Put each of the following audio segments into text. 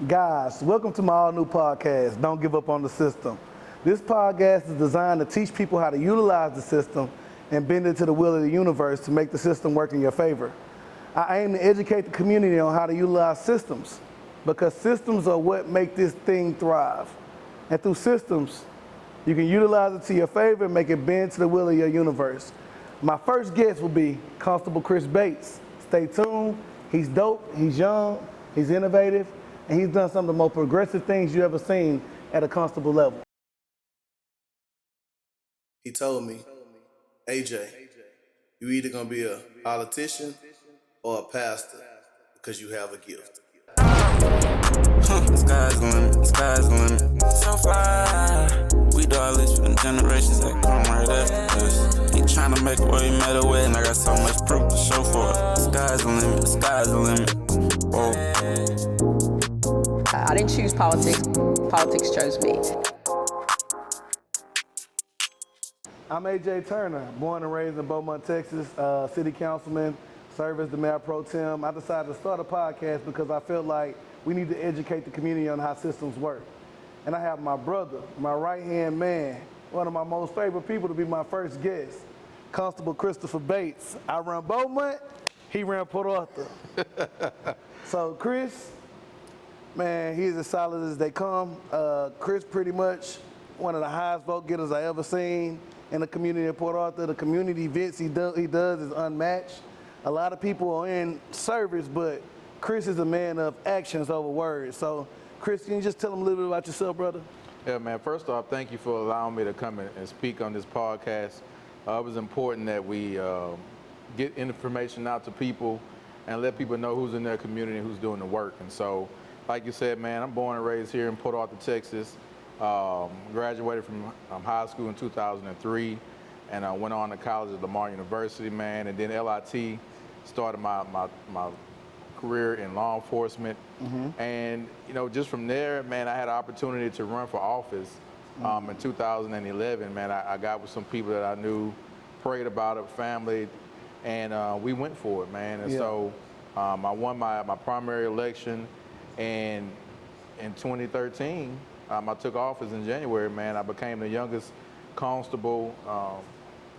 Guys, welcome to my all-new podcast, Don't Give Up on the System. This podcast is designed to teach people how to utilize the system and bend it to the will of the universe to make the system work in your favor. I aim to educate the community on how to utilize systems because systems are what make this thing thrive. And through systems, you can utilize it to your favor and make it bend to the will of your universe. My first guest will be Constable Chris Bates. Stay tuned. He's dope, he's young, he's innovative, and he's done some of the most progressive things you ever seen at a constable level. He told me, AJ, you either gonna be a politician or a pastor because you have a gift. The sky's the limit, the sky's the limit. So fly. We do all this for them generations that come right after us. They tryna make a way, made a way, and I got so much proof to show for it. The sky's the limit, the sky's the limit. Whoa. I didn't choose politics. Politics chose me. I'm AJ Turner, born and raised in Beaumont, Texas, city councilman, served as the mayor pro tem. I decided to start a podcast because I felt like we need to educate the community on how systems work. And I have my brother, my right-hand man, one of my most favorite people to be my first guest, Constable Christopher Bates. I run Beaumont, he ran Port Arthur. So Chris, man, he's as solid as they come. Chris pretty much one of the highest vote getters I ever seen in the community of Port Arthur. The community events he does is unmatched. A lot of people are in service, but Chris is a man of actions over words. So Chris, can you just tell them a little bit about yourself, brother? Yeah, man, first off, thank you for allowing me to come and speak on this podcast. It was important that we get information out to people and let people know who's in their community and who's doing the work. And so, like you said, man, I'm born and raised here in Port Arthur, Texas. Graduated from high school in 2003, and I went on to college at Lamar University, man, and then LIT started my career in law enforcement. And, you know, just from there, man, I had an opportunity to run for office in 2011, man. I got with some people that I knew, prayed about it, family, and we went for it, man. And so I won my primary election, and in 2013, I took office in January, man. I became the youngest constable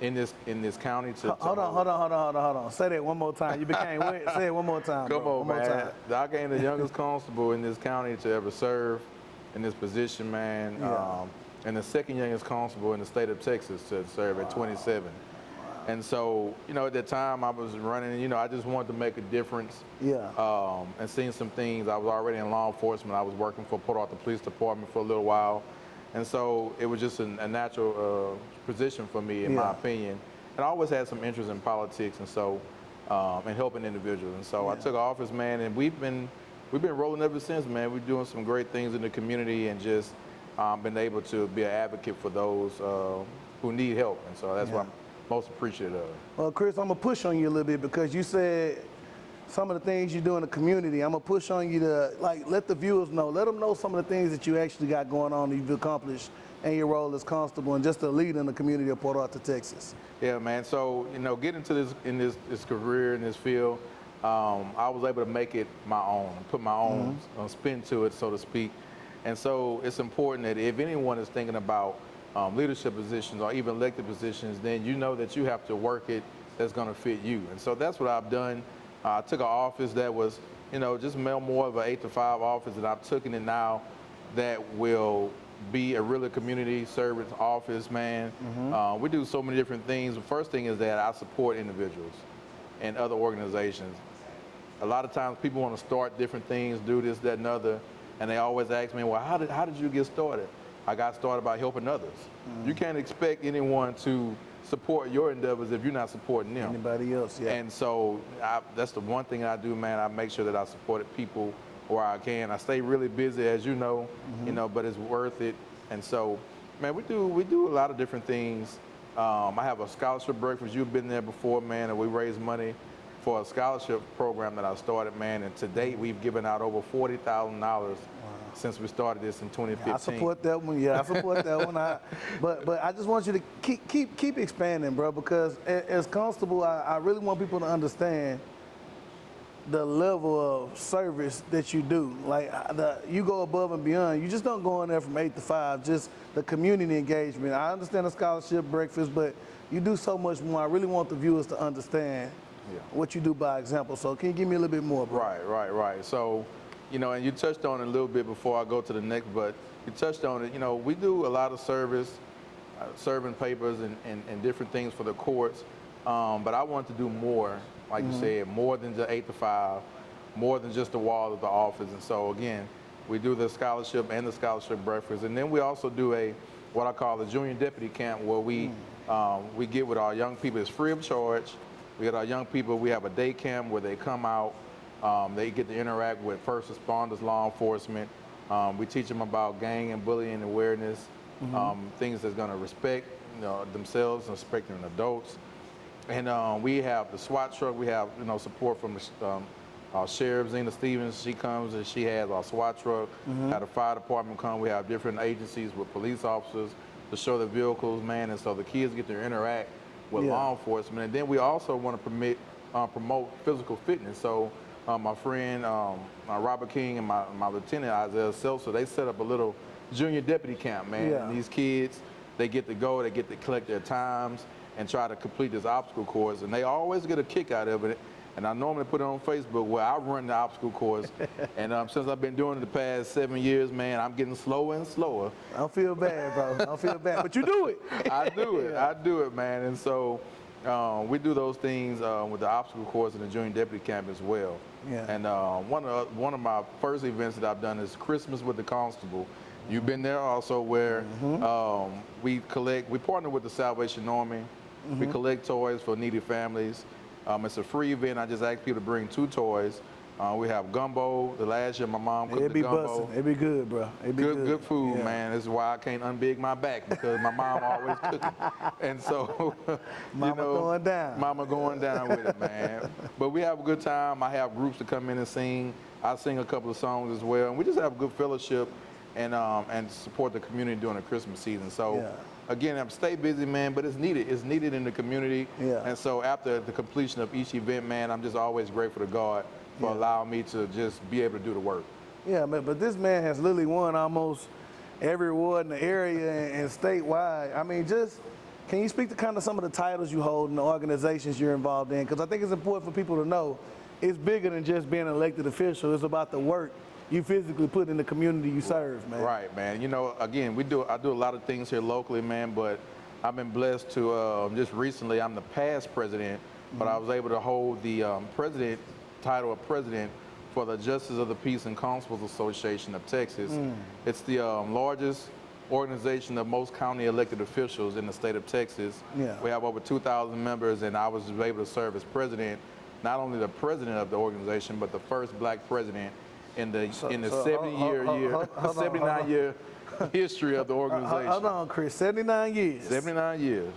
in this county. Hold on. Say that one more time. You became what? Say it one more time. Come bro. on, one man. More time. I became the youngest constable in this county to ever serve in this position, man. And the second youngest constable in the state of Texas to serve at 27. And so, you know, at that time I was running, you know, I just wanted to make a difference. And seeing some things. I was already in law enforcement. I was working for Port Arthur Police Department for a little while. And so it was just a natural position for me, in my opinion. And I always had some interest in politics and so, and helping individuals. And so I took office, man, and we've been rolling ever since, man. We're doing some great things in the community and just been able to be an advocate for those who need help. And so that's what I'm most appreciative of. Well, Chris, I'm gonna push on you a little bit because you said some of the things you do in the community. I'm gonna push on you to let the viewers know, let them know some of the things that you actually got going on that you've accomplished in your role as constable and just a leader in the community of Port Arthur, Texas. Yeah, man. So, you know, getting to this career in this field, I was able to make it my own, put my own spin to it, so to speak. And so it's important that if anyone is thinking about leadership positions or even elected positions, then you know that you have to work it that's going to fit you. And so that's what I've done. I took an office that was, you know, just more of an 8 to 5 office, and I've taken it now that will be a really community service office, man. We do so many different things. The first thing is that I support individuals and other organizations. A lot of times people want to start different things, do this, that, and other, and they always ask me, well, how did you get started? I got started by helping others. You can't expect anyone to support your endeavors if you're not supporting them. Anybody else, And so that's the one thing I do, man. I make sure that I support people where I can. I stay really busy, as you know, but it's worth it. And so, man, we do a lot of different things. I have a scholarship breakfast. You've been there before, man, and we raise money for a scholarship program that I started, man. And to date, we've given out over $40,000 since we started this in 2015. I support that one. I support that one. But I just want you to keep expanding, bro, because as constable, I really want people to understand the level of service that you do. Like you go above and beyond. You just don't go in there from 8 to 5, just the community engagement. I understand the scholarship breakfast, but you do so much more. I really want the viewers to understand what you do by example. So can you give me a little bit more, bro? Right. So, and you touched on it a little bit before I go to the next, but you touched on it. We do a lot of service, serving papers and different things for the courts, but I want to do more, like you said, more than just 8 to 5, more than just the wall of the office. And so again, we do the scholarship and the scholarship breakfast, and then we also do what I call a junior deputy camp, where we get with our young people. It's free of charge. We get our young people. We have a day camp where they come out. They get to interact with first responders, law enforcement. We teach them about gang and bullying awareness, things that's going to respect themselves and respecting adults. And we have the SWAT truck. We have support from our Sheriff Zena Stevens. She comes and she has our SWAT truck. Have the fire department come. We have different agencies with police officers to show the vehicles, man, and so the kids get to interact with law enforcement. And then we also want to promote physical fitness. So my friend Robert King and my lieutenant Isaiah Seltzer, they set up a little junior deputy camp, man. And these kids, they get to go, they get to collect their times and try to complete this obstacle course. And they always get a kick out of it. And I normally put it on Facebook where I run the obstacle course. And since I've been doing it the past 7 years, man, I'm getting slower and slower. I don't feel bad, bro. I don't feel bad, but you do it. I do it, man. And so we do those things with the obstacle course and the junior deputy camp as well. And one of my first events that I've done is Christmas with the Constable. You've been there also, where we partner with the Salvation Army. We collect toys for needy families. It's a free event. I just ask people to bring 2 toys. We have gumbo. The last year my mom cooked the gumbo. It'd be good, bro. It'd be good food, man. This is why I can't unbig my back, because my mom always cooking. And so, Mama going down. Mama going down with it, man. But we have a good time. I have groups to come in and sing. I sing a couple of songs as well. And we just have a good fellowship and support the community during the Christmas season. So. Again, I'm stay busy, man, but it's needed. It's needed in the community. And so after the completion of each event, man, I'm just always grateful to God for allowing me to just be able to do the work. Yeah, man, but this man has literally won almost every award in the area and statewide. I mean, can you speak to kind of some of the titles you hold and the organizations you're involved in? Because I think it's important for people to know it's bigger than just being an elected official. It's about the work you physically put in the community you serve, man. Right, man. Again, I do a lot of things here locally, man, but I've been blessed to, just recently, I'm the past president, but I was able to hold the title of president for the Justice of the Peace and Constables Association of Texas. It's the largest organization of most county elected officials in the state of Texas. We have over 2,000 members, and I was able to serve as president, not only the president of the organization, but the first black president in the 79-year history of the organization. Hold on, Chris. 79 years. 79 years.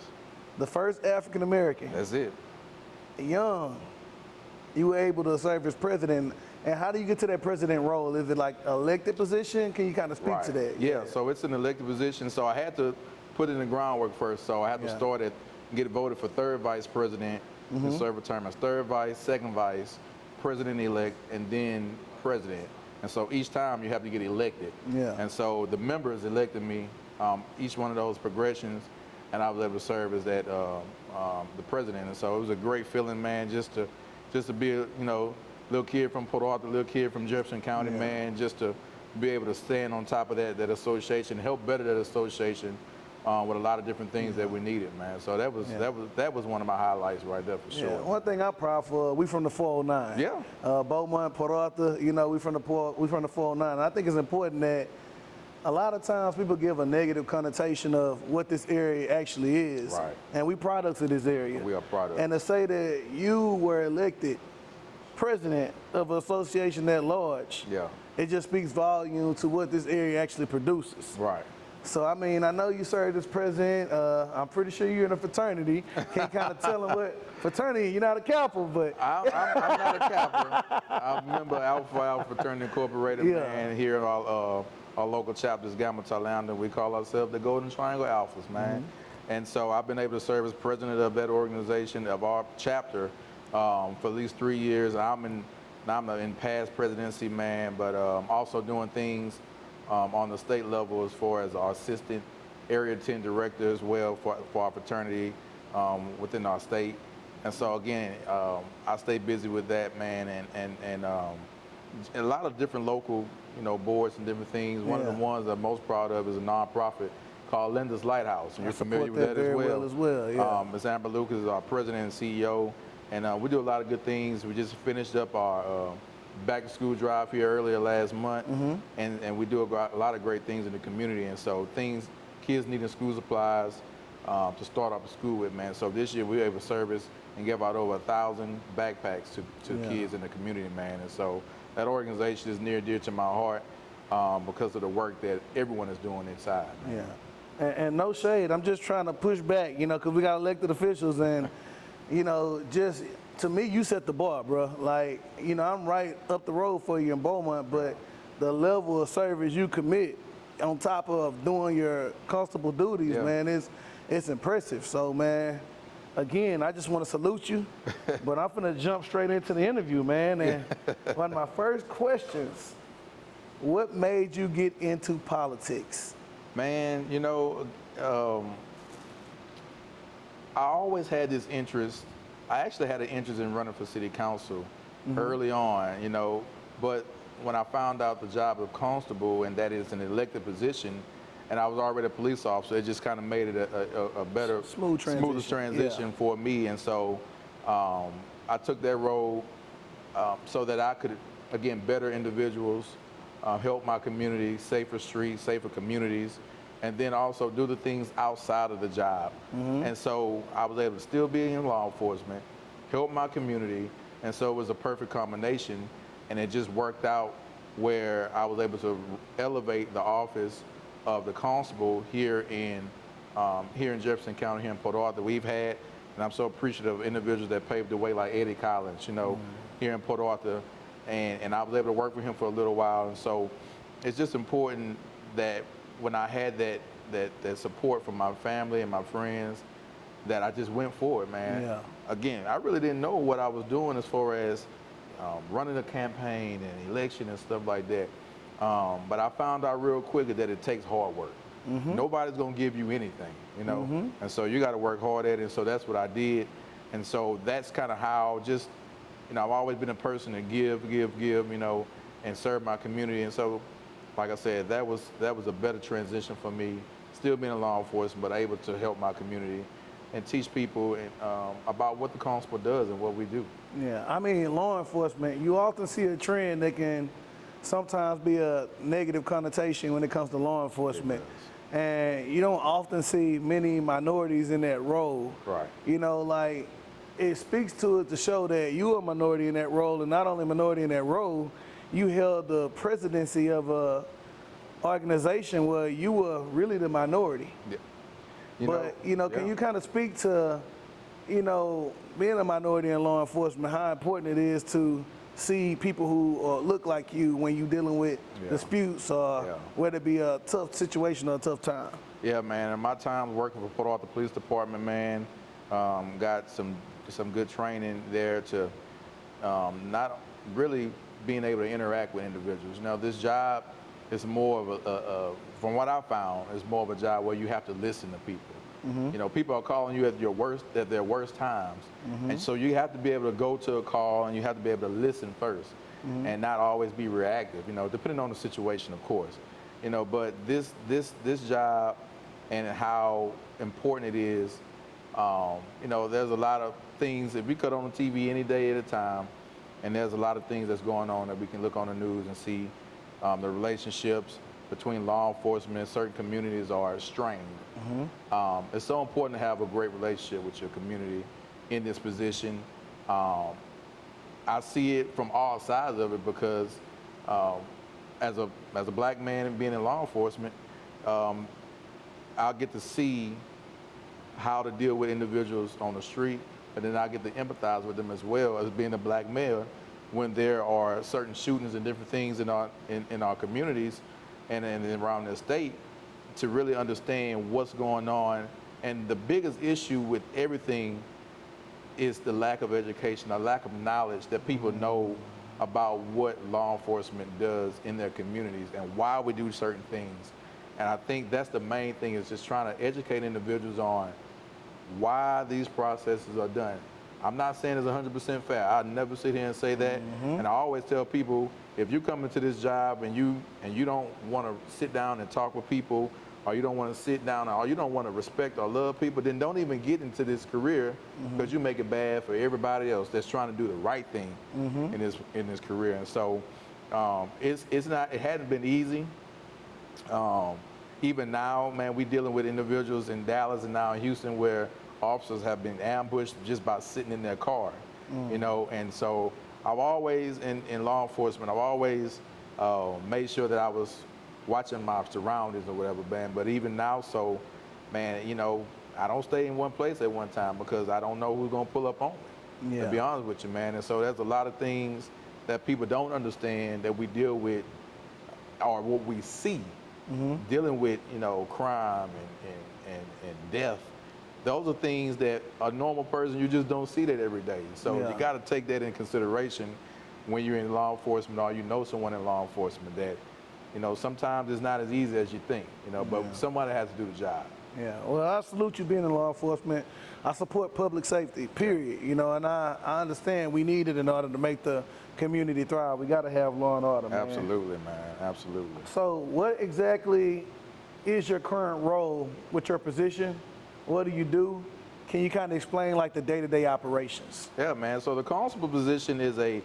The first African American. That's it. Young. You were able to serve as president. And how do you get to that president role? Is it like an elected position? Can you kind of speak to that? Yeah, so it's an elected position. So I had to put in the groundwork first. So I had to start and get voted for 3rd vice president and serve a term as 3rd vice, 2nd vice, president-elect, and then president. And so each time you have to get elected. And so the members elected me, each one of those progressions, and I was able to serve as that the president. And so it was a great feeling, man, just to be a little kid from Port Arthur, little kid from Jefferson County, man, just to be able to stand on top of that association, help better that association with a lot of different things that we needed, man. So that was one of my highlights right there for sure. One thing I'm proud for, we from the 409. Beaumont, Port Arthur, we from the 409. And I think it's important that a lot of times people give a negative connotation of what this area actually is. And we products of this area. We are products. And to say that you were elected president of an association that large, it just speaks volume to what this area actually produces. So, I mean, I know you served as president. I'm pretty sure you're in a fraternity. Can't kind of tell them what fraternity, you're not a Kappa, but. I'm not a Kappa. I'm a member of Alpha Fraternity Incorporated, man, here in our local chapters, Gamma Tau Lambda. We call ourselves the Golden Triangle Alphas, man. And so I've been able to serve as president of that organization, of our chapter, for at least 3 years. I'm in Now I'm in past presidency, man, but also doing things on the state level as far as our assistant area 10 director as well for our fraternity within our state. And so again, I stay busy with that, man, and a lot of different local, boards and different things. One of the ones I'm most proud of is a nonprofit called Linda's Lighthouse, and you're familiar with that as well. Yeah. Ms. Amber Lucas is our president and CEO, and we do a lot of good things. We just finished up our back to school drive here earlier last month, and we do a lot of great things in the community. And so kids needing school supplies to start off school with, man. So this year we were able to service and give out over 1,000 backpacks to kids in the community, man. And so that organization is near and dear to my heart because of the work that everyone is doing inside, man. Yeah. And no shade, I'm just trying to push back, because we got elected officials and, just to me, you set the bar, bro. Like, I'm right up the road for you in Beaumont, but the level of service you commit on top of doing your constable duties, man, it's impressive. So, man, again, I just want to salute you, but I'm finna jump straight into the interview, man. And one of my first questions, what made you get into politics? Man, I always had this interest. I actually had an interest in running for city council early on, but when I found out the job of constable and that is an elected position, and I was already a police officer, it just kind of made it a better, smoother transition for me. And so I took that role so that I could, again, better individuals, help my community, safer streets, safer communities, and then also do the things outside of the job. And so I was able to still be in law enforcement, help my community, and so it was a perfect combination, and it just worked out where I was able to elevate the office of the constable here in Jefferson County, here in Port Arthur. We've had, and I'm so appreciative of individuals that paved the way, like Eddie Collins, here in Port Arthur, and I was able to work with him for a little while. And so it's just important that when I had that support from my family and my friends, that I just went for it, man. Yeah. Again, I really didn't know what I was doing as far as running a campaign and election and stuff like that. But I found out real quickly that it takes hard work. Nobody's gonna give you anything, and so you gotta work hard at it. And so that's what I did. And so that's kind of how I've always been a person to give, and serve my community. And so, like I said, that was a better transition for me, still being in law enforcement, but able to help my community and teach people about what the constable does and what we do. Yeah, I mean, law enforcement, you often see a trend that can sometimes be a negative connotation when it comes to law enforcement. And you don't often see many minorities in that role. Right. It speaks to it to show that you are a minority in that role, and not only minority in that role, you held the presidency of a organization where you were really the minority. Yeah. Can you kind of speak to, being a minority in law enforcement, how important it is to see people who look like you when you're dealing with disputes or whether it be a tough situation or a tough time? Yeah, man. In my time working for Port Arthur Police Department, man, got some good training there to not really being able to interact with individuals. Now, this job is more of from what I found, is more of a job where you have to listen to people. People are calling you at their worst times. And so you have to be able to go to a call and you have to be able to listen first and not always be reactive, depending on the situation, of course. But this job and how important it is, there's a lot of things that we cut on the TV any day at a time, and there's a lot of things that's going on that we can look on the news and see the relationships between law enforcement and certain communities are strained. It's so important to have a great relationship with your community in this position. I see it from all sides of it because as a black man and being in law enforcement, I'll get to see how to deal with individuals on the street, and then I get to empathize with them as well as being a black male when there are certain shootings and different things in our communities and around the state, to really understand what's going on. And the biggest issue with everything is the lack of education, the lack of knowledge that people know about what law enforcement does in their communities and why we do certain things. And I think that's the main thing, is just trying to educate individuals on why these processes are done. I'm not saying it's 100% fair. I never sit here and say that. And I always tell people, if you come into this job and you don't want to sit down and talk with people, or you don't want to sit down, or you don't want to respect or love people, then don't even get into this career, because you make it bad for everybody else that's trying to do the right thing in this career. And so it hadn't been easy. Even now, man, we're dealing with individuals in Dallas and now in Houston where officers have been ambushed just by sitting in their car, you know. And so I've always, in law enforcement, I've always made sure that I was watching my surroundings or whatever, man. But even now, so, man, you know, I don't stay in one place at one time because I don't know who's gonna pull up on me, to be honest with you, man. And so there's a lot of things that people don't understand that we deal with, or what we see, dealing with, you know, crime and death. Those are things that a normal person, you just don't see that every day. So you got to take that in consideration when you're in law enforcement, or you know someone in law enforcement, that, you know, sometimes it's not as easy as you think, you know, but somebody has to do the job. Yeah, well, I salute you being in law enforcement. I support public safety, period, you know, and I understand we need it in order to make the community thrive. We got to have law and order, man. Absolutely, man, absolutely. So what exactly is your current role with your position? What do you do? Can you kind of explain like the day-to-day operations? Yeah, man, so the constable position is a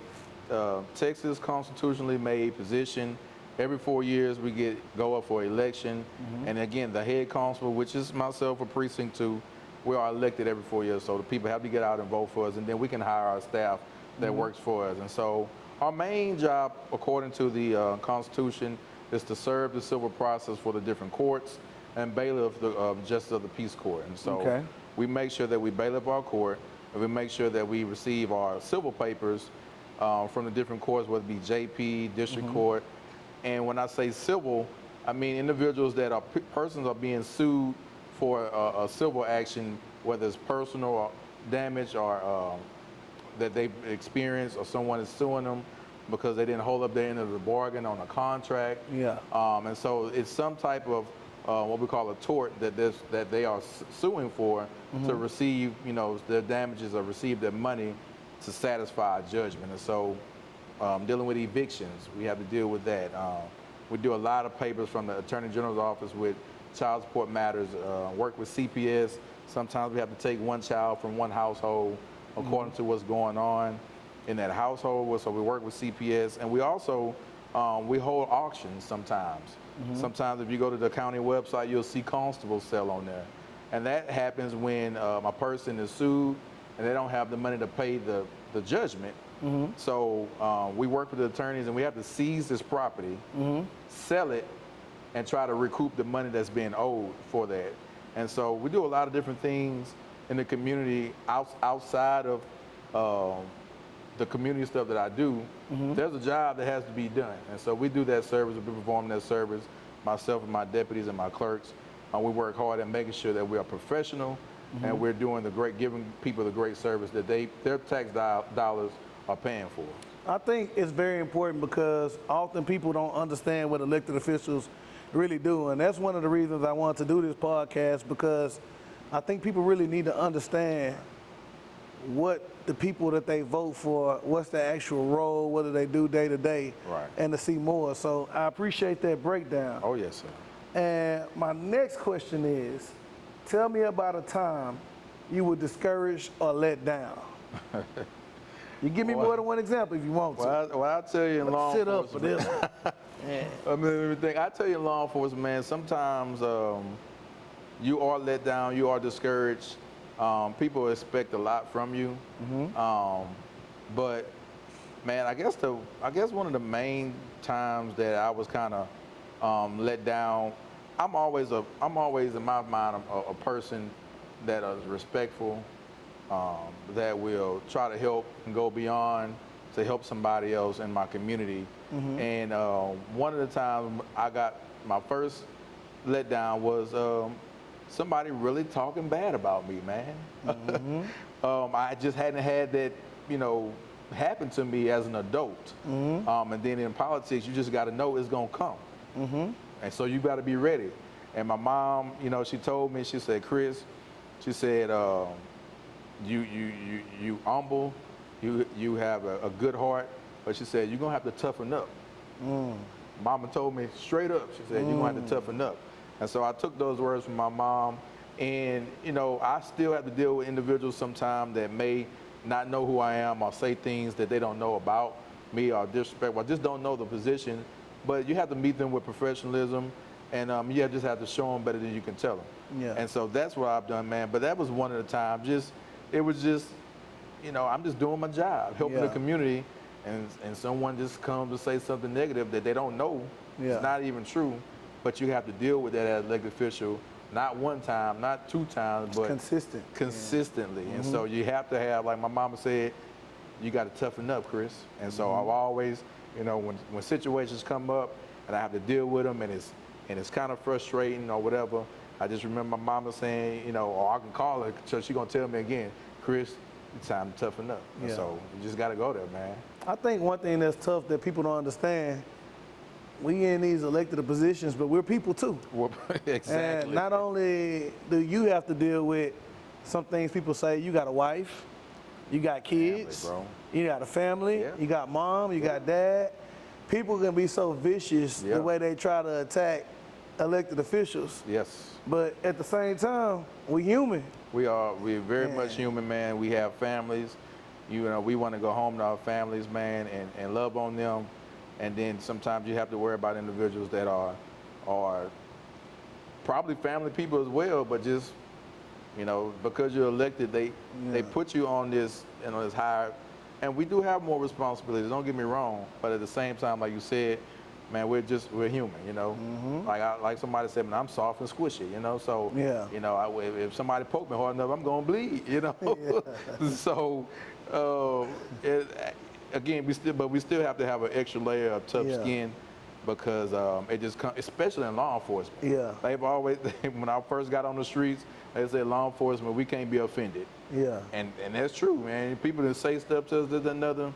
Texas constitutionally made position. Every 4 years we go up for election, and again, the head constable, which is myself for precinct 2, we are elected every 4 years, so the people have to get out and vote for us, and then we can hire our staff that works for us. And so our main job, according to the Constitution, is to serve the civil process for the different courts and bailiff the justice of the peace court. And so we make sure that we bailiff our court, and we make sure that we receive our civil papers from the different courts, whether it be JP, district court. And when I say civil, I mean individuals that are persons are being sued for a civil action, whether it's personal damage or that they've experienced, or someone is suing them because they didn't hold up their end of the bargain on a contract. And so it's some type of what we call a tort that they are suing for to receive, you know, their damages or receive their money to satisfy a judgment. And so dealing with evictions, we have to deal with that. We do a lot of papers from the Attorney General's office with child support matters, work with CPS. Sometimes we have to take one child from one household according to what's going on in that household. So we work with CPS, and we also we hold auctions sometimes. Sometimes if you go to the county website, you'll see Constable sell on there. And that happens when a person is sued and they don't have the money to pay the judgment. So we work with the attorneys, and we have to seize this property, sell it, and try to recoup the money that's being owed for that. And so we do a lot of different things in the community outside of the community stuff that I do. There's a job that has to be done. And so we do that service, we perform that service, myself and my deputies and my clerks. We work hard at making sure that we are professional and we're doing giving people the great service that their tax dollars are paying for. I think it's very important because often people don't understand what elected officials really do. And that's one of the reasons I wanted to do this podcast, because I think people really need to understand what the people that they vote for, what's their actual role, what do they do day to day, and to see more. So I appreciate that breakdown. Oh, yes, sir. And my next question is, tell me about a time you were discouraged or let down. You give me more than one example if you want to. Well, I'll tell you in law sit enforcement. up for this. I mean, I tell you in law enforcement, man, sometimes you are let down, you are discouraged. People expect a lot from you. But man, I guess one of the main times that I was kind of let down, I'm always in my mind a person that is respectful, that will try to help and go beyond to help somebody else in my community. And one of the times I got my first letdown was somebody really talking bad about me, man. I just hadn't had that, you know, happened to me as an adult. And then in politics, you just got to know it's going to come. And so you got to be ready. And my mom, you know, she told me, she said, Chris, she said, you humble, you have a good heart, but she said, you're going to have to toughen up. Mama told me straight up, she said, you're going to have to toughen up. And so I took those words from my mom. And, you know, I still have to deal with individuals sometimes that may not know who I am or say things that they don't know about me or disrespect, or just don't know the position. But you have to meet them with professionalism, and you just have to show them better than you can tell them. Yeah. And so that's what I've done, man. But that was one of the times. It was just, you know, I'm just doing my job, helping the community, and someone just comes to say something negative that they don't know. It's not even true, but you have to deal with that as an elected official. Not one time, not 2 times, but consistently. And so you have to have, like my mama said, you got to toughen up, Chris. And so I've always, you know, when situations come up and I have to deal with them, and it's kind of frustrating or whatever, I just remember my mama saying, you know, or I can call her, so she's gonna tell me again, Chris, it's time to toughen up. And so you just got to go there, man. I think one thing that's tough that people don't understand, we in these elected positions, but we're people too. Well, exactly. And not only do you have to deal with some things people say, you got a wife, you got kids, Family, you got a family, you got mom, you got dad. People can be so vicious the way they try to attack elected officials. Yes. But at the same time, we're human. We're very much human, man. We have families. You know, we want to go home to our families, man, and love on them. And then sometimes you have to worry about individuals that are probably family people as well, but just, you know, because you're elected, they put you on this, you know, this higher. And we do have more responsibilities, don't get me wrong, but at the same time, like you said, man, we're human, you know. Like somebody said, man, I'm soft and squishy, you know. So, you know, if somebody poke me hard enough, I'm gonna bleed, you know. So, again, we still have to have an extra layer of tough skin, because it just comes, especially in law enforcement. They've always, when I first got on the streets, they said law enforcement, we can't be offended. And that's true, man. People that say stuff to us, this, and another,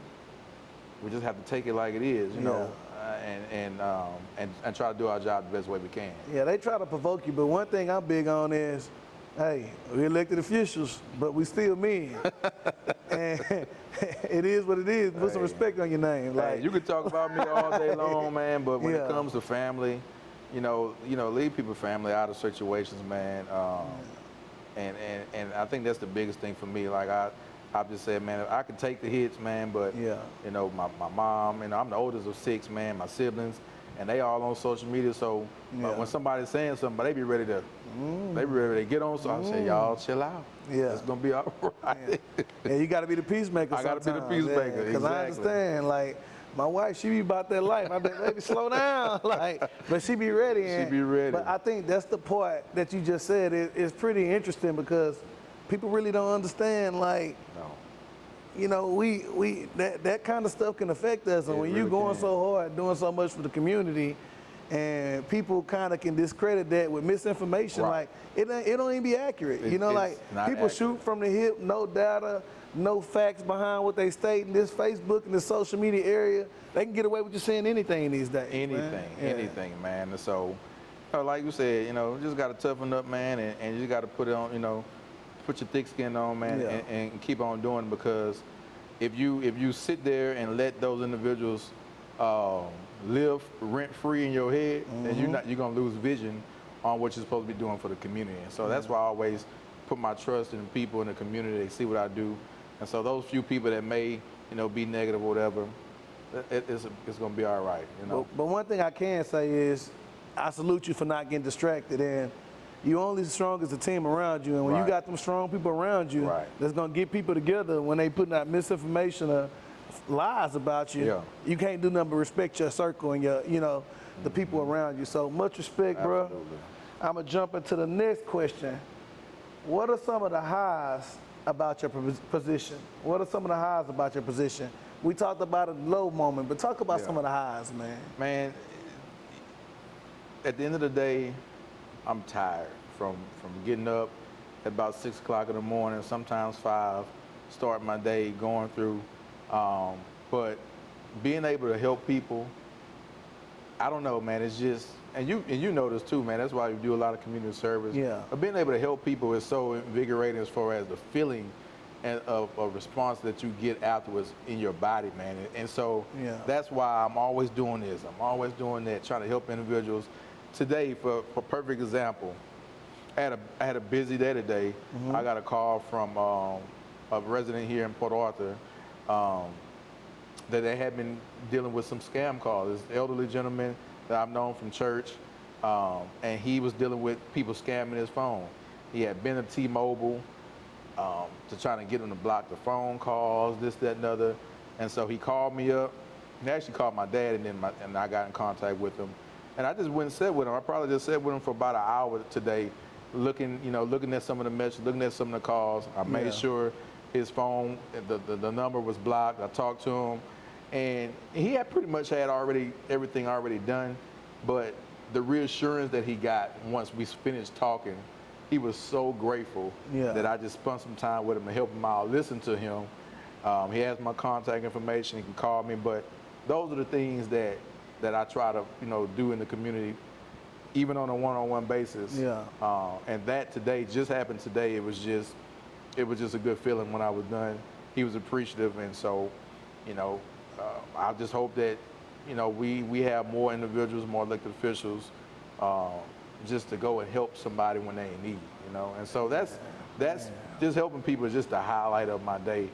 we just have to take it like it is, you know, and try to do our job the best way we can. Yeah, they try to provoke you, but one thing I'm big on is, hey, we're elected officials, but we still men. And it is what it is. Put some respect on your name. Like, hey, you can talk about me all day long, man, but when it comes to family, you know, leave people family out of situations, man. And I think that's the biggest thing for me. Like I've just said, man, I can take the hits, man, but you know, my mom, and I'm the oldest of 6, man, my siblings, and they all on social media. So when somebody's saying something, they be ready to get on. So I say, y'all chill out. It's gonna be all right. Yeah, you got to be the peacemaker. I got to be the peacemaker. Because I understand, like, my wife, she be about that life. I be, baby, slow down. Like, but she be ready. She be ready. But I think that's the part that you just said is pretty interesting, because people really don't understand, like, you know, we that kind of stuff can affect us. And when really you going so hard, doing so much for the community, and people kind of can discredit that with misinformation, like it don't even be accurate. You know, like people shoot from the hip, no data, no facts behind what they state in this Facebook and this social media area. They can get away with just saying anything these days. Anything, man. And so, like you said, you know, just got to toughen up, man, and you just got to put it on, you know, put your thick skin on, man, and keep on doing it, because if you sit there and let those individuals live rent-free in your head, then you're gonna lose vision on what you're supposed to be doing for the community. And so that's why I always put my trust in people in the community. They see what I do, and so those few people that may, you know, be negative or whatever, it's gonna be all right, you know. But one thing I can say is, I salute you for not getting distracted, and you're only as strong as the team around you. And when you got them strong people around you, that's gonna get people together when they putting out misinformation or lies about you, you can't do nothing but respect your circle and your, you know, the people around you. So much respect, bro. I'm gonna jump into the next question. What are some of the highs about your position? What are some of the highs about your position? We talked about a low moment, but talk about some of the highs, man. Man, at the end of the day, I'm tired from getting up at about 6 o'clock in the morning, sometimes 5, start my day going through But being able to help people, I don't know, man. It's just, and you know this too, man. That's why you do a lot of community service. Yeah. But being able to help people is so invigorating as far as the feeling and of a response that you get afterwards in your body, man. And so that's why I'm always doing this. I'm always doing that, trying to help individuals. Today, for perfect example, I had a busy day today. I got a call from a resident here in Port Arthur that they had been dealing with some scam calls. This elderly gentleman that I've known from church, and he was dealing with people scamming his phone. He had been to T-Mobile to try to get him to block the phone calls, this, that, and other. And so he called me up. He actually called my dad, and I got in contact with him. And I just went and sat with him. I probably just sat with him for about an hour today, looking at some of the messages, looking at some of the calls. I made sure his phone, the number was blocked. I talked to him, and he had pretty much had everything already done. But the reassurance that he got once we finished talking, he was so grateful that I just spent some time with him to help him out, listen to him. He has my contact information. He can call me. But those are the things that I try to do in the community, even on a one-on-one basis. And that today just happened today. It was just a good feeling when I was done. He was appreciative, and so I just hope that we have more individuals, more elected officials, just to go and help somebody when they in need. And so that's just helping people is just the highlight of my day.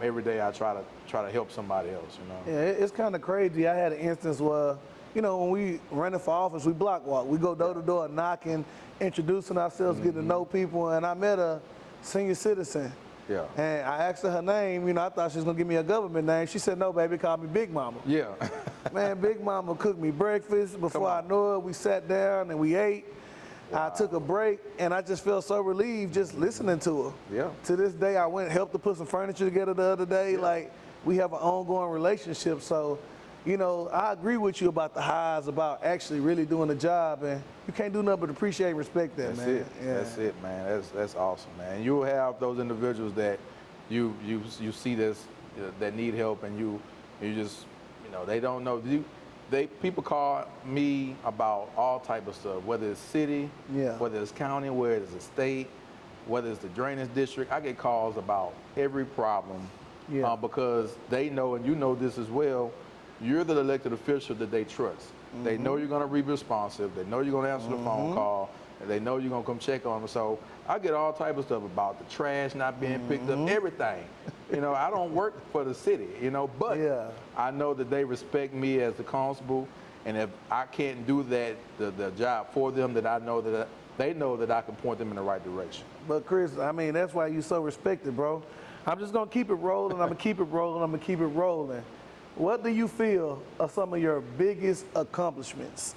Every day I try to help somebody else. Yeah, it's kind of crazy. I had an instance where, when we running for office, we block walk. We go door to door knocking, introducing ourselves, getting to know people. And I met a senior citizen. Yeah. And I asked her name. I thought she was gonna give me a government name. She said, "No, baby, call me Big Mama." Yeah. Man, Big Mama cooked me breakfast. Before I knew it, we sat down and we ate. Wow. I took a break, and I just felt so relieved just listening to her. Yeah. To this day, I went and helped her put some furniture together the other day. Yeah. Like, we have an ongoing relationship. So, I agree with you about the highs, about actually really doing the job, and you can't do nothing but appreciate and respect that, That's man. it. Yeah. That's it, man. That's awesome, man. And you'll have those individuals that you see this that need help, and you just they don't know. People call me about all type of stuff, whether it's city, whether it's county, whether it's a state, whether it's the drainage district. I get calls about every problem because they know, and you know this as well, you're the elected official that they trust. They know you're going to be responsive. They know you're going to answer the phone call. And they know you're going to come check on them. So I get all type of stuff about the trash not being picked up, everything. I don't work for the city, but I know that they respect me as the constable. And if I can't do the job for them, that I know that they know that I can point them in the right direction. But Chris, that's why you're so respected, bro. I'm just going to keep it rolling. I'm going to keep it rolling. I'm going to keep it rolling. What do you feel are some of your biggest accomplishments?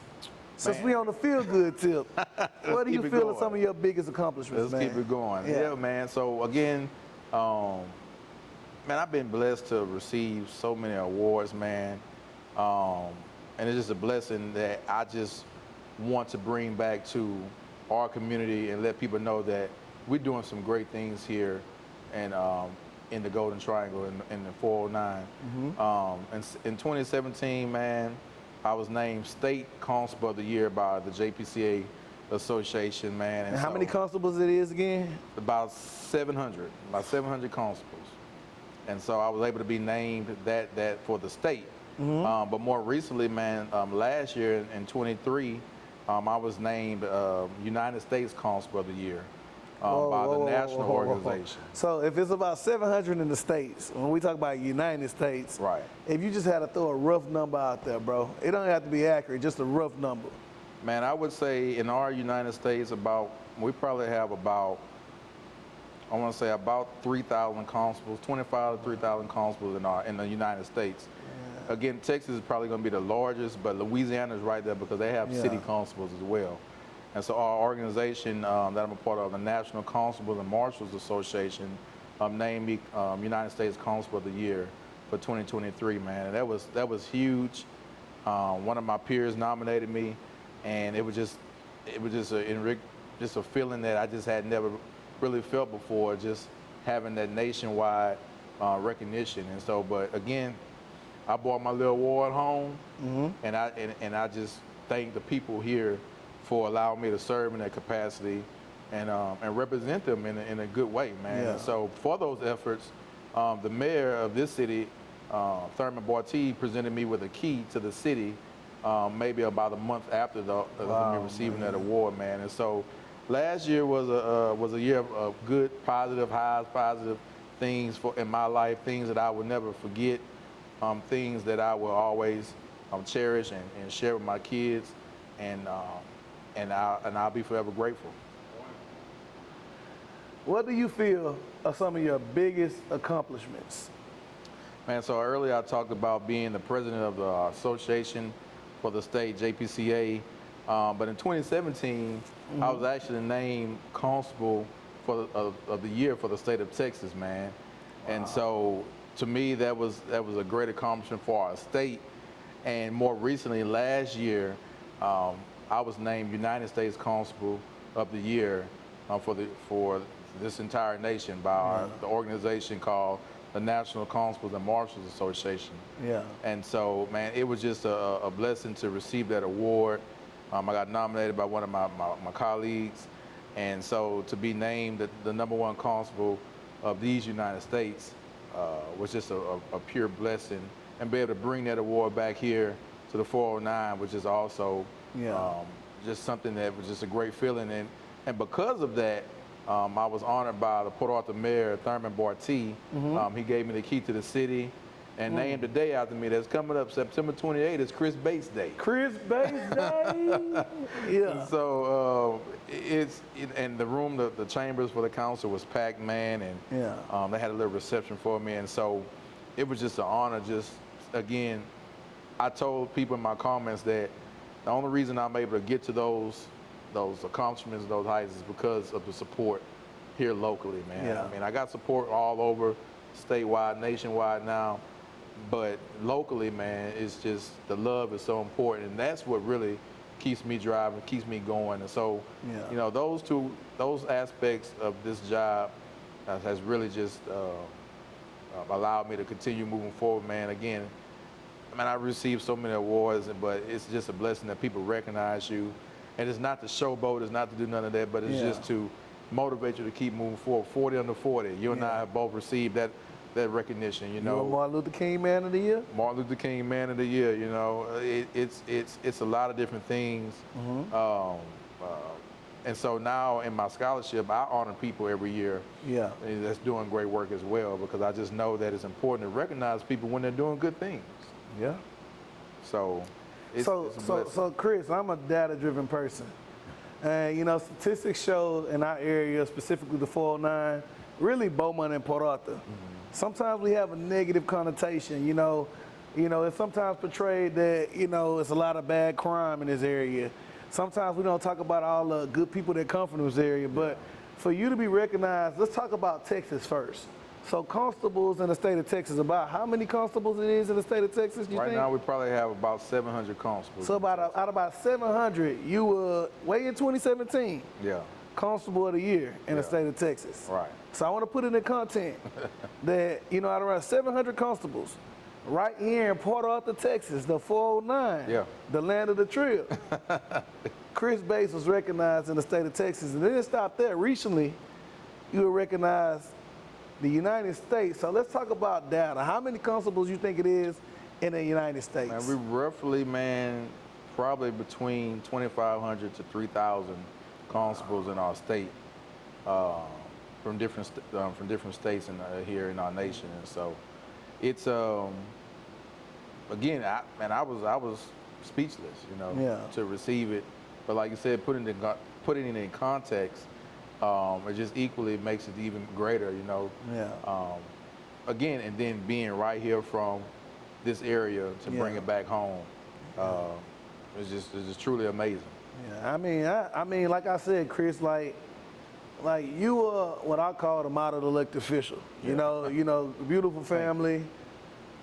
Since we on the feel good tip, what do you feel are some of your biggest accomplishments, Let's keep it going. Yeah, man. So again, man, I've been blessed to receive so many awards, man. And it's just a blessing that I just want to bring back to our community and let people know that we're doing some great things here and in the Golden Triangle in the 409. And in 2017, man, I was named State Constable of the Year by the JPCA Association, man. And how many constables it is again? About 700 constables. And so I was able to be named that for the state. But more recently, man, last year in 23, I was named United States Constable of the Year by the national organization. So if it's about 700 in the States, when we talk about United States, right? If you just had to throw a rough number out there, bro, it don't have to be accurate, just a rough number. Man, I would say in our United States, we probably have about 3,000 constables, 25 to 3,000 constables in the United States. Again, Texas is probably going to be the largest, but Louisiana is right there because they have city constables as well. And so our organization that I'm a part of, the National Constables and Marshals Association, named me United States Constable of the Year for 2023, man. And that was huge. One of my peers nominated me, and it was just a feeling that I just had never really felt before, just having that nationwide recognition. And so, but again, I brought my little award home, and I just thank the people here for allowing me to serve in that capacity and represent them in a good way, man. Yeah. And so for those efforts, the mayor of this city, Thurman Bartee, presented me with a key to the city maybe about a month after me receiving that award, man. And so last year was a year of good, positive highs, positive things in my life, things that I would never forget, things that I will always cherish and share with my kids, and I'll be forever grateful. What do you feel are some of your biggest accomplishments? Man, so earlier I talked about being the president of the association for the state, JPCA, but in 2017, I was actually named Constable of the year for the state of Texas, man. Wow. And so to me, that was a great accomplishment for our state. And more recently, last year, I was named United States Constable of the Year for this entire nation by the organization called the National Constables and Marshals Association. Yeah. And so, man, it was just a blessing to receive that award. I got nominated by one of my colleagues, and so to be named the #1 constable of these United States was just a pure blessing, and be able to bring that award back here to the 409, which is also just something that was just a great feeling. And because of that, I was honored by the Port Arthur Mayor, Thurman Bartee. He gave me the key to the city and named the day after me. That's coming up September 28th. It's Chris Bates Day. Chris Bates Day! Yeah. So and the room, the chambers for the council was packed, man, and they had a little reception for me. And so it was just an honor. Just, again, I told people in my comments that the only reason I'm able to get to those accomplishments, those heights, is because of the support here locally, man. Yeah. I mean, I got support all over, statewide, nationwide now, but locally, man, it's just, the love is so important, and that's what really keeps me driving, keeps me going. And so, you know, those aspects of this job has really just allowed me to continue moving forward, man. Again, I mean, I received so many awards, but it's just a blessing that people recognize you. And it's not to showboat, it's not to do none of that, but it's just to motivate you to keep moving forward. 40 under 40. You and I have both received that recognition, you know. Martin Luther King Man of the Year? Martin Luther King Man of the Year, you know. It's a lot of different things. And so now in my scholarship, I honor people every year that's doing great work as well, because I just know that it's important to recognize people when they're doing good things. Yeah. So So Chris, I'm a data-driven person. And, you know, statistics show in our area, specifically the 409, really Beaumont and Port Arthur. Sometimes we have a negative connotation, you know, it's sometimes portrayed that, you know, it's a lot of bad crime in this area. Sometimes we don't talk about all the good people that come from this area, but for you to be recognized, let's talk about Texas first. So constables in the state of Texas, about how many constables it is in the state of Texas, you think? Right now we probably have about 700 constables. So out of about 700, you were way in 2017. Constable of the Year in the state of Texas. Right. So I want to put in the content that, you know, out of around 700 constables, right here in Port Arthur, Texas, the 409, the land of the trail. Chris Bates was recognized in the state of Texas, and it didn't stop there. Recently, you were recognized the United States. So let's talk about data. How many constables you think it is in the United States? Man, we roughly, man, probably between 2,500 to 3,000 constables in our state, from different states here in our nation. And so it's again, I was speechless, you know, to receive it. But like you said, putting it in context, it just equally makes it even greater, you know. Again, and then being right here from this area to bring it back home, it's just truly amazing. I mean, like I said, Chris, like you are what I call the model elected official. You know, beautiful family.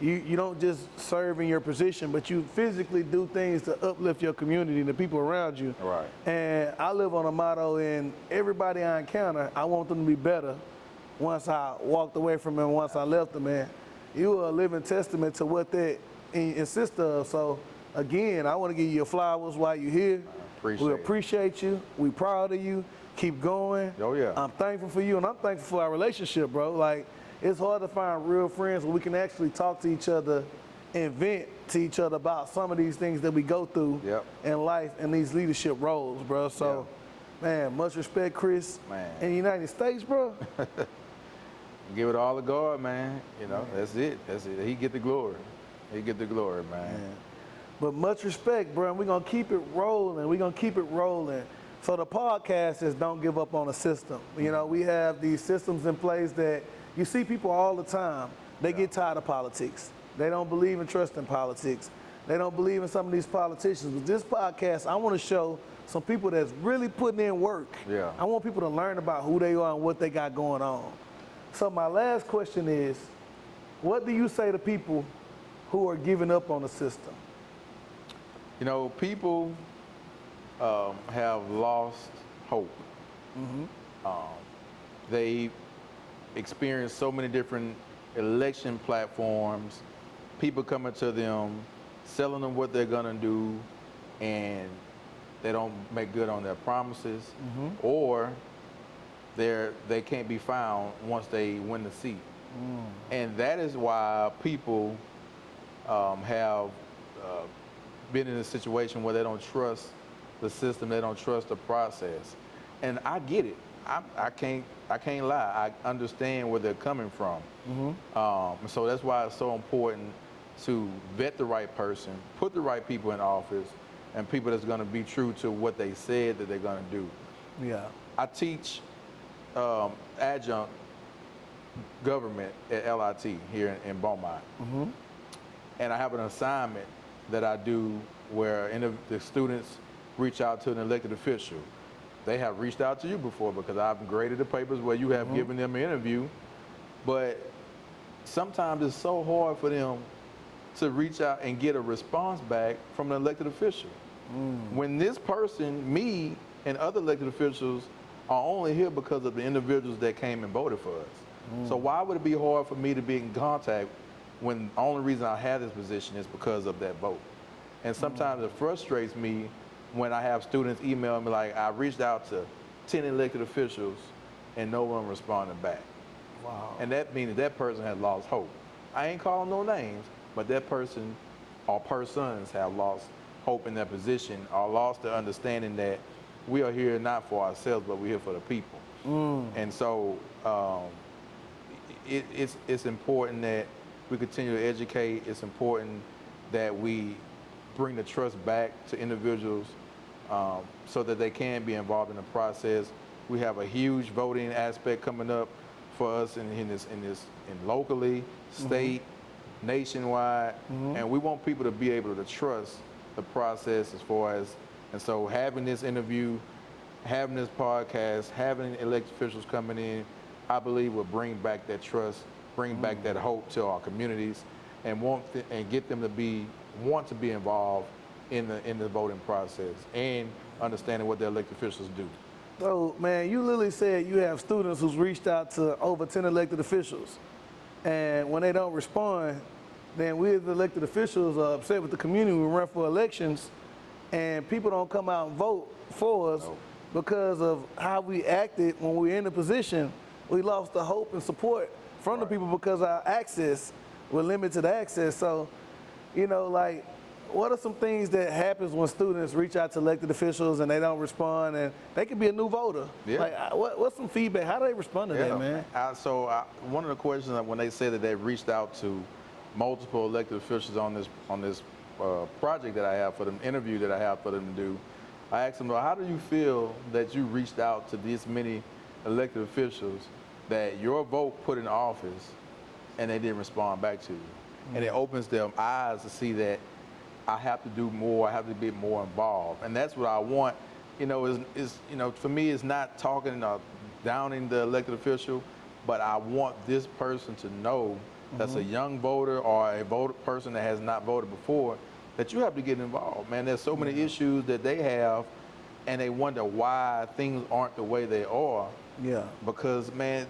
You don't just serve in your position, but you physically do things to uplift your community and the people around you. Right. And I live on a motto, and everybody I encounter, I want them to be better once I walked away from him, once I left him, man. You were a living testament to what that insists of. So, again, I want to give you your flowers while you're here. We appreciate you. We proud of you. Keep going. Oh, yeah. I'm thankful for you, and I'm thankful for our relationship, bro. Like, it's hard to find real friends where we can actually talk to each other and vent to each other about some of these things that we go through in life and these leadership roles, bro. So, man, much respect, Chris. Man. In the United States, bro. Give it all to God, man. You know, that's it. That's it. He get the glory. He get the glory, man. But much respect, bro. And we're going to keep it rolling. We're going to keep it rolling. So the podcast is don't give up on the system. You know, we have these systems in place that you see people all the time. They get tired of politics. They don't believe and trust in politics. They don't believe in some of these politicians. With this podcast, I want to show some people that's really putting in work. Yeah. I want people to learn about who they are and what they got going on. So my last question is, what do you say to people who are giving up on the system? You know, people have lost hope. They experience so many different election platforms, people coming to them, selling them what they're gonna do, and they don't make good on their promises, or they can't be found once they win the seat. And that is why people have been in a situation where they don't trust the system, they don't trust the process. And I get it. I can't lie. I understand where they're coming from. So that's why it's so important to vet the right person, put the right people in office, and people that's going to be true to what they said that they're going to do. Yeah. I teach adjunct government at LIT here in Beaumont. And I have an assignment that I do where the students reach out to an elected official. They have reached out to you before because I've graded the papers where you have given them an interview, but sometimes it's so hard for them to reach out and get a response back from an elected official. When this person, me, and other elected officials are only here because of the individuals that came and voted for us. So why would it be hard for me to be in contact when the only reason I have this position is because of that vote? And sometimes it frustrates me when I have students email me like, I reached out to 10 elected officials and no one responded back. Wow. And that means that person has lost hope. I ain't calling no names, but that person or persons have lost hope in their position or lost the understanding that we are here not for ourselves, but we're here for the people. And so it's important that we continue to educate. It's important that we bring the trust back to individuals so that they can be involved in the process. We have a huge voting aspect coming up for us in locally, state, nationwide, and we want people to be able to trust the process as far as, and so having this interview, having this podcast, having elected officials coming in, I believe will bring back that trust, bring back that hope to our communities, and get them to want to be involved in the voting process and understanding what the elected officials do. So, man, you literally said you have students who's reached out to over 10 elected officials, and when they don't respond, then we as elected officials are upset with the community. We run for elections, and people don't come out and vote for us because of how we acted when we were in the position. We lost the hope and support from the people because our access, we're limited access. So, you know, like, what are some things that happens when students reach out to elected officials and they don't respond, and they could be a new voter? Yeah. Like, what's some feedback? How do they respond to that, man? One of the questions when they say that they reached out to multiple elected officials on this project that I have for them, interview that I have for them to do, I asked them, well, how do you feel that you reached out to this many elected officials that your vote put in office and they didn't respond back to you? And it opens their eyes to see that I have to do more, I have to be more involved. And that's what I want. You know, is for me, it's not talking downing the elected official, but I want this person to know that's a young voter or a person that has not voted before, that you have to get involved, man. There's so many issues that they have, and they wonder why things aren't the way they are. Yeah. Because, man,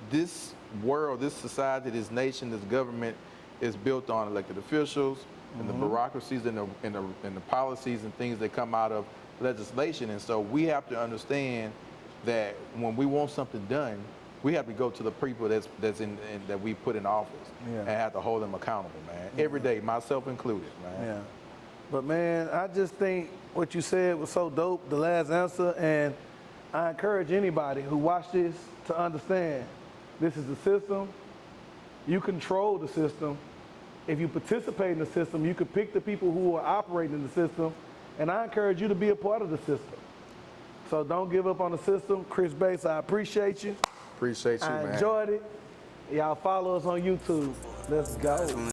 this world, this society, this nation, this government is built on elected officials and the bureaucracies and the policies and things that come out of legislation. And so we have to understand that when we want something done, we have to go to the people that we put in office and have to hold them accountable, man. Every day, myself included, man. Yeah. But man, I just think what you said was so dope, the last answer, and I encourage anybody who watched this to understand this is the system. You control the system. If you participate in the system, you can pick the people who are operating in the system, and I encourage you to be a part of the system. So don't give up on the system. Chris Bates, I appreciate you. Appreciate you, man. I enjoyed it. Y'all follow us on YouTube. Let's go.